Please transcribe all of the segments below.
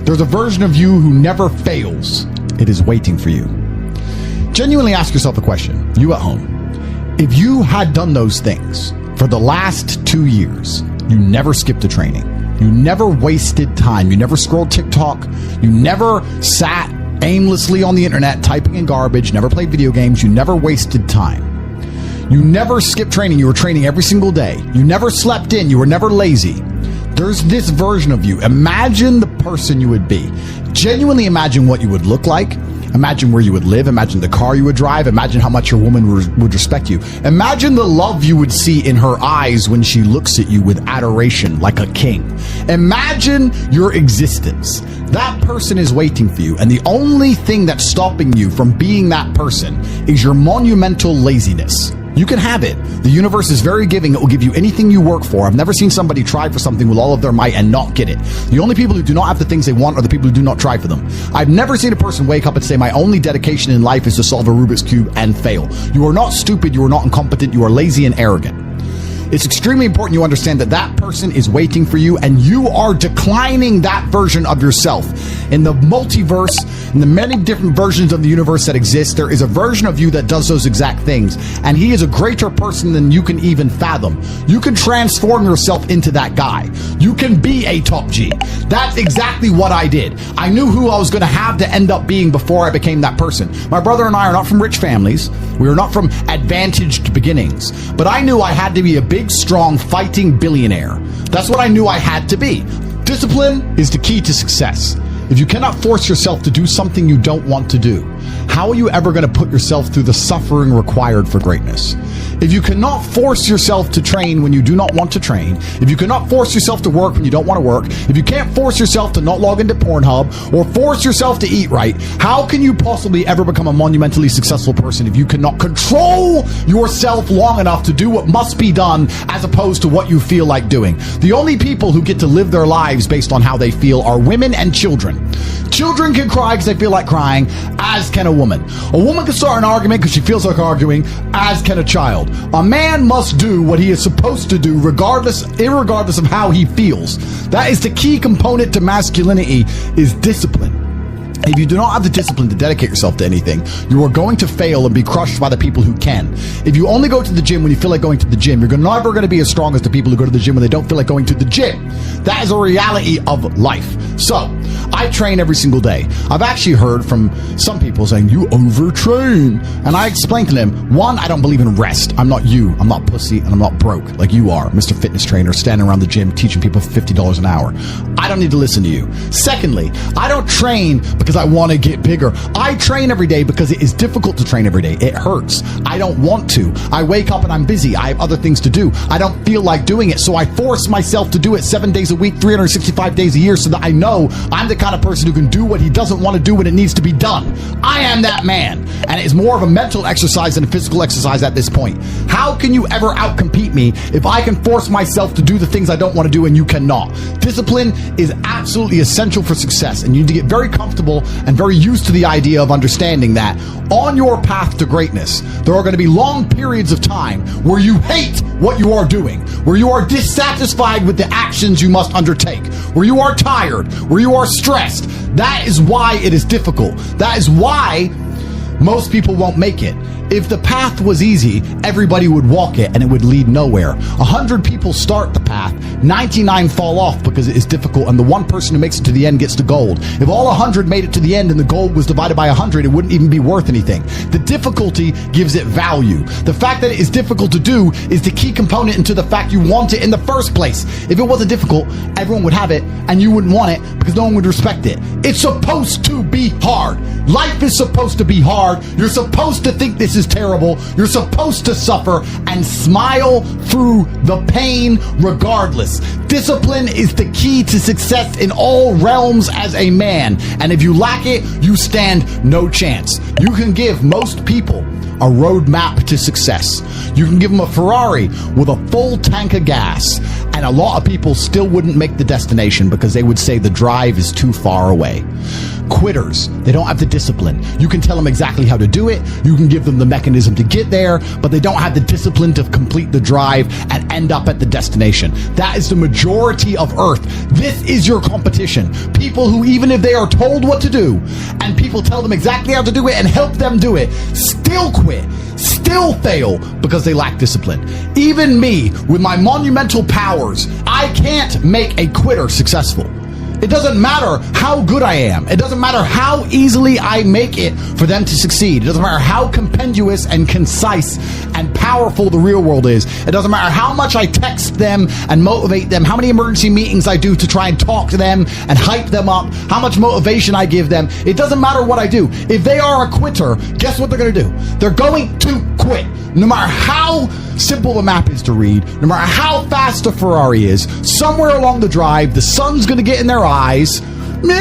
There's a version of you who never fails. It is waiting for you. Genuinely ask yourself a question, you at home. If you had done those things for the last 2 years, you never skipped a training, you never wasted time, you never scrolled TikTok, you never sat aimlessly on the internet typing in garbage, never played video games, you never wasted time. You never skipped training, you were training every single day. You never slept in, you were never lazy. There's this version of you. Imagine the person you would be. Genuinely imagine what you would look like. Imagine where you would live. Imagine the car you would drive. Imagine how much your woman would respect you. Imagine the love you would see in her eyes when she looks at you with adoration like a king. Imagine your existence. That person is waiting for you, and the only thing that's stopping you from being that person is your monumental laziness. You can have it. The universe is very giving. It will give you anything you work for. I've never seen somebody try for something with all of their might and not get it. The only people who do not have the things they want are the people who do not try for them. I've never seen a person wake up and say, my only dedication in life is to solve a Rubik's Cube and fail. You are not stupid. You are not incompetent. You are lazy and arrogant. It's extremely important you understand that that person is waiting for you, and you are declining that version of yourself. In the multiverse, in the many different versions of the universe that exist, there is a version of you that does those exact things, and he is a greater person than you can even fathom. You can transform yourself into that guy. You can be a top G. That's exactly what I did. I knew who I was going to have to end up being before I became that person. My brother and I are not from rich families. We are not from advantaged beginnings. But I knew I had to be a big, strong, fighting billionaire. That's what I knew I had to be. Discipline is the key to success. If you cannot force yourself to do something you don't want to do, how are you ever going to put yourself through the suffering required for greatness? If you cannot force yourself to train when you do not want to train, if you cannot force yourself to work when you don't want to work, if you can't force yourself to not log into Pornhub or force yourself to eat right, how can you possibly ever become a monumentally successful person if you cannot control yourself long enough to do what must be done as opposed to what you feel like doing? The only people who get to live their lives based on how they feel are women and children. Children can cry because they feel like crying, as can a woman. A woman can start an argument because she feels like arguing, as can a child. A man must do what he is supposed to do irregardless of how he feels. That is the key component to masculinity, is discipline. If you do not have the discipline to dedicate yourself to anything, you are going to fail and be crushed by the people who can. If you only go to the gym when you feel like going to the gym, you're never going to be as strong as the people who go to the gym when they don't feel like going to the gym. That is a reality of life. So, I train every single day. I've actually heard from some people saying, you overtrain. And I explained to them, one, I don't believe in rest. I'm not you. I'm not pussy, and I'm not broke like you are, Mr. Fitness Trainer, standing around the gym teaching people for $50 an hour. I don't need to listen to you. Secondly, I don't train because I want to get bigger. I train every day because it is difficult to train every day. It hurts. I don't want to. I wake up and I'm busy. I have other things to do. I don't feel like doing it, so I force myself to do it 7 days a week, 365 days a year, so that I know I'm the kind of person who can do what he doesn't want to do when it needs to be done. I am that man. And it's more of a mental exercise than a physical exercise at this point. How can you ever outcompete me if I can force myself to do the things I don't want to do and you cannot? Discipline is absolutely essential for success, and you need to get very comfortable and very used to the idea of understanding that on your path to greatness, there are going to be long periods of time where you hate what you are doing, where you are dissatisfied with the actions you must undertake, where you are tired, where you are stressed. That is why it is difficult. That is why most people won't make it. If the path was easy, everybody would walk it and it would lead nowhere. 100 people start the path, 99 fall off because it is difficult, and the one person who makes it to the end gets the gold. If all 100 made it to the end and the gold was divided by 100, it wouldn't even be worth anything. The difficulty gives it value. The fact that it is difficult to do is the key component into the fact you want it in the first place. If it wasn't difficult, everyone would have it and you wouldn't want it because no one would respect it. It's supposed to be hard. Life is supposed to be hard. You're supposed to think this is terrible. You're supposed to suffer and smile through the pain regardless. Discipline is the key to success in all realms as a man. And if you lack it, you stand no chance. You can give most people a roadmap to success. You can give them a Ferrari with a full tank of gas, and a lot of people still wouldn't make the destination because they would say the drive is too far away. quitters. They don't have the discipline. You can tell them exactly how to do it. You can give them the mechanism to get there, but they don't have the discipline to complete the drive and end up at the destination. That is the majority of Earth. This is your competition. People who, even if they are told what to do and people tell them exactly how to do it and help them do it, still quit, still fail because they lack discipline. Even me, with my monumental powers, I can't make a quitter successful. It doesn't matter how good I am. It doesn't matter how easily I make it for them to succeed. It doesn't matter how compendious and concise and powerful the real world is. It doesn't matter how much I text them and motivate them, how many emergency meetings I do to try and talk to them and hype them up, how much motivation I give them. It doesn't matter what I do. If they are a quitter, guess what they're going to do? They're going to quit. No matter how simple the map is to read, no matter how fast the Ferrari is, somewhere along the drive, the sun's going to get in their eyes, and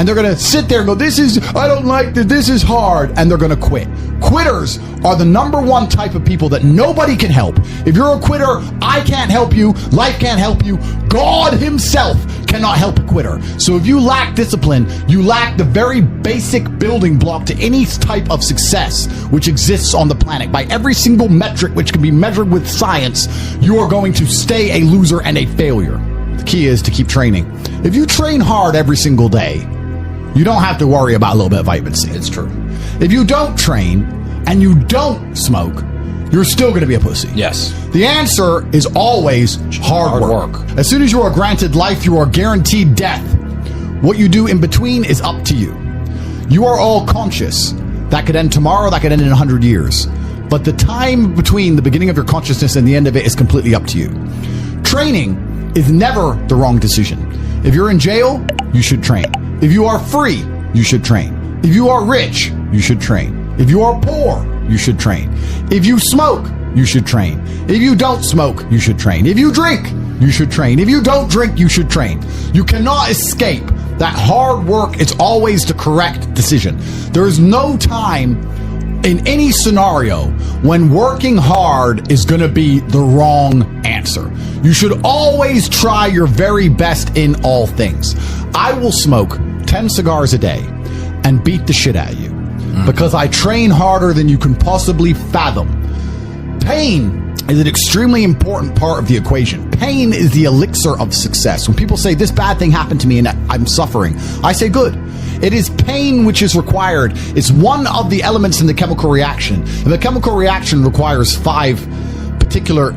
they're going to sit there and go, I don't like this, this is hard, and they're going to quit. Quitters are the number one type of people that nobody can help. If you're a quitter, I can't help you, life can't help you, God himself cannot help a quitter. So if you lack discipline, you lack the very basic building block to any type of success which exists on the planet. By every single metric which can be measured with science, you are going to stay a loser and a failure. The key is to keep training. If you train hard every single day, you don't have to worry about a little bit of vitamin C. It's true. If you don't train and you don't smoke, you're still going to be a pussy. Yes. The answer is always hard work. As soon as you are granted life, you are guaranteed death. What you do in between is up to you. You are all conscious. That could end tomorrow, that could end in 100 years. But the time between the beginning of your consciousness and the end of it is completely up to you. Training is never the wrong decision. If you're in jail, you should train. If you are free, you should train. If you are rich, you should train. If you are poor, you should train. If you smoke, you should train. If you don't smoke, you should train. If you drink, you should train. If you don't drink, you should train. You cannot escape that hard work is always the correct decision. There is no time in any scenario when working hard is going to be the wrong answer. You should always try your very best in all things. I will smoke 10 cigars a day and beat the shit out of you because I train harder than you can possibly fathom. Pain is an extremely important part of the equation. Pain is the elixir of success. When people say this bad thing happened to me and I'm suffering, I say good. It is pain which is required. It's one of the elements in the chemical reaction. And the chemical reaction requires 5 particular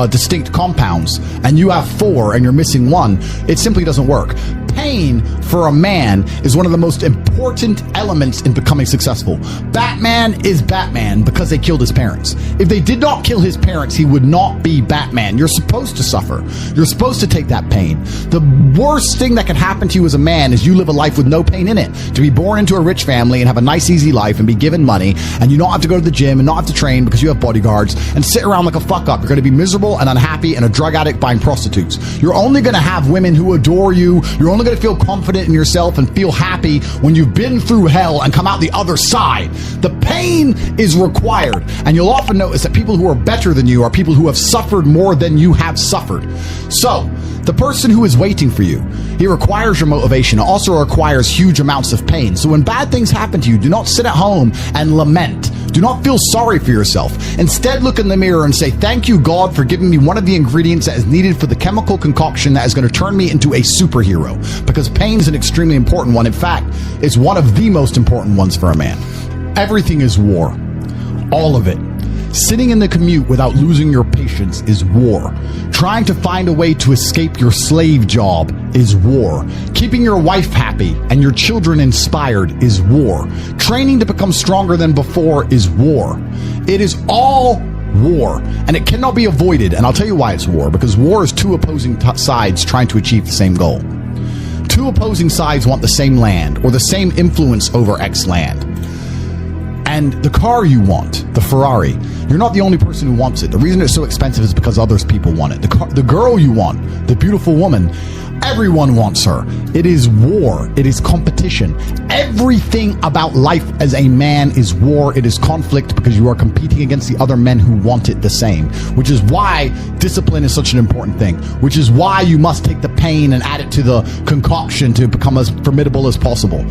distinct compounds, and you have 4 and you're missing 1. It simply doesn't work. Pain for a man is one of the most important elements in becoming successful. Batman is Batman because they killed his parents. If they did not kill his parents, he would not be Batman. You're supposed to suffer. You're supposed to take that pain. The worst thing that can happen to you as a man is you live a life with no pain in it. To be born into a rich family and have a nice easy life and be given money, and you don't have to go to the gym and not have to train because you have bodyguards and sit around like a fuck up. You're going to be miserable and unhappy and a drug addict buying prostitutes. You're only going to have women who adore you. You're only going to feel confident in yourself and feel happy when you've been through hell and come out the other side. The pain is required, and you'll often notice that people who are better than you are people who have suffered more than you have suffered. So the person who is waiting for you, he requires your motivation. It also requires huge amounts of pain. So when bad things happen to you, do not sit at home and lament. Do not feel sorry for yourself. Instead, look in the mirror and say, thank you, God, for giving me one of the ingredients that is needed for the chemical concoction that is going to turn me into a superhero. Because pain is an extremely important one. In fact, it's one of the most important ones for a man. Everything is war. All of it. Sitting in the commute without losing your patience is war. Trying to find a way to escape your slave job is war. Keeping your wife happy and your children inspired is war. Training to become stronger than before is war. It is all war, and it cannot be avoided. And I'll tell you why it's war. Because war is 2 opposing sides trying to achieve the same goal. 2 opposing sides want the same land or the same influence over X land. And the car you want, the Ferrari, you're not the only person who wants it. The reason it's so expensive is because others people want it. The girl you want, the beautiful woman, Everyone wants her. It is war. It is competition. Everything about life as a man is war. It is conflict because you are competing against the other men who want it the same, which is why discipline is such an important thing, which is why you must take the pain and add it to the concoction to become as formidable as possible.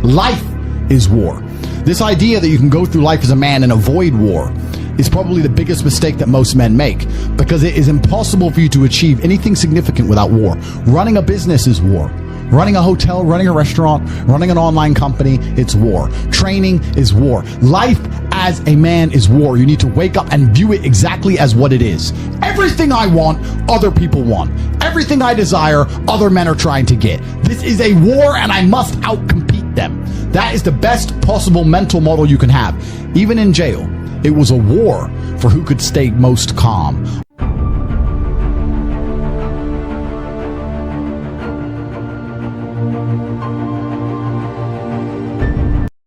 Life is war. This idea that you can go through life as a man and avoid war is probably the biggest mistake that most men make, because it is impossible for you to achieve anything significant without war. Running a business is war. Running a hotel, running a restaurant, running an online company, it's war. Training is war. Life as a man is war. You need to wake up and view it exactly as what it is. Everything I want, other people want. Everything I desire, other men are trying to get. This is a war and I must outcompete them. That is the best possible mental model you can have. Even in jail, it was a war for who could stay most calm.